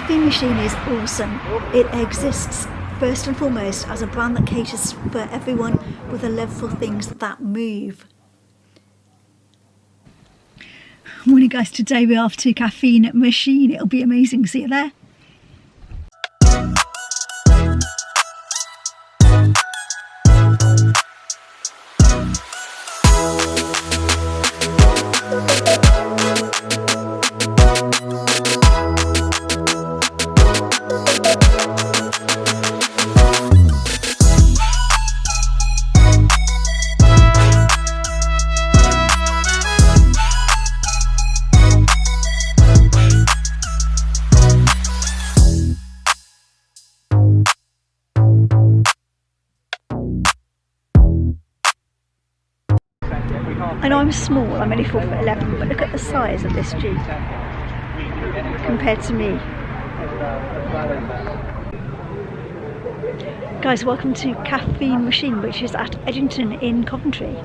Caffeine Machine is awesome. It exists first and foremost as a brand that caters for everyone with a love for things that move. Morning guys, today we're off to Caffeine Machine. It'll be amazing. See you there. I know I'm small, I'm only 4'11", but look at the size of this Jeep compared to me. Guys, welcome to Caffeine Machine, which is at Edgington in Coventry.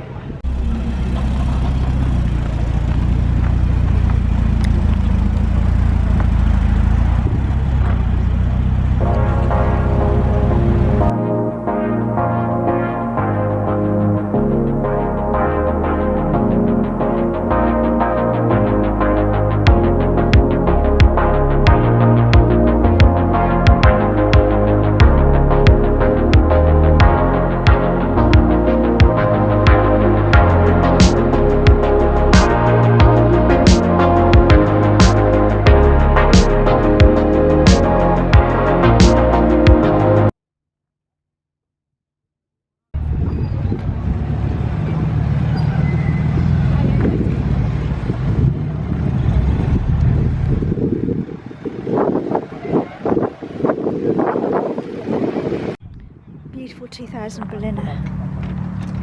Beautiful 2000 Berliner.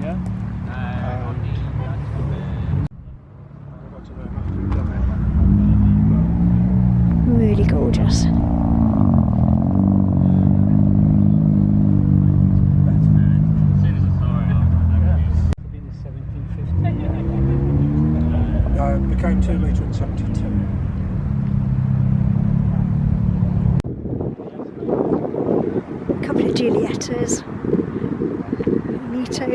Yeah. Really gorgeous. It became 2 litre in 72. Couple of Giuliettas, Nito.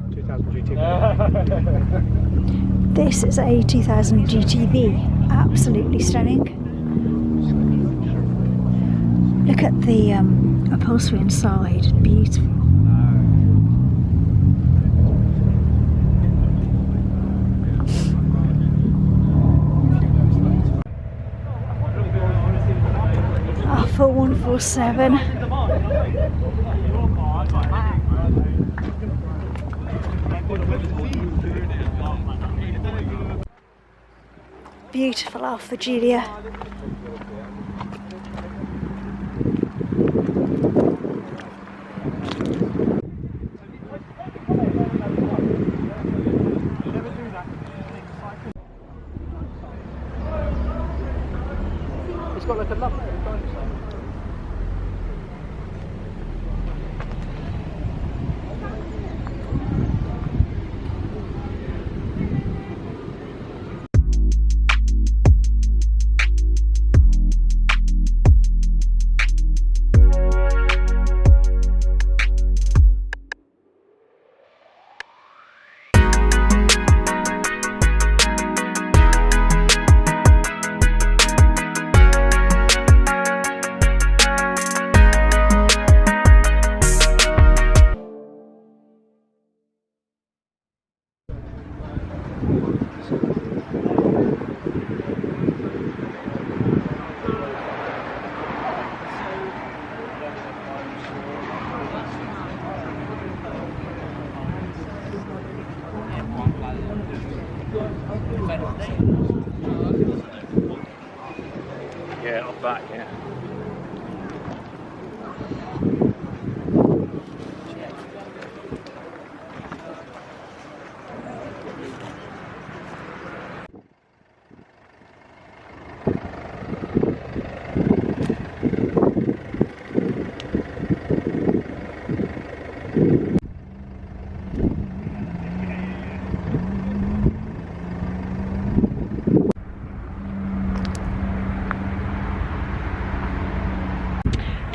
2000 GTV. This is a 2000 GTV, absolutely stunning. Look at the upholstery inside, beautiful. For 147. Beautiful Alfa Giulia. It's got like a lump. Yeah, off back, yeah.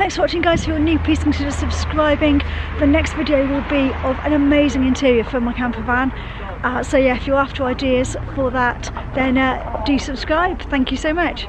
Thanks for watching, guys. If you're new, please consider subscribing. The next video will be of an amazing interior for my camper van. So yeah, if you're after ideas for that, then do subscribe. Thank you so much.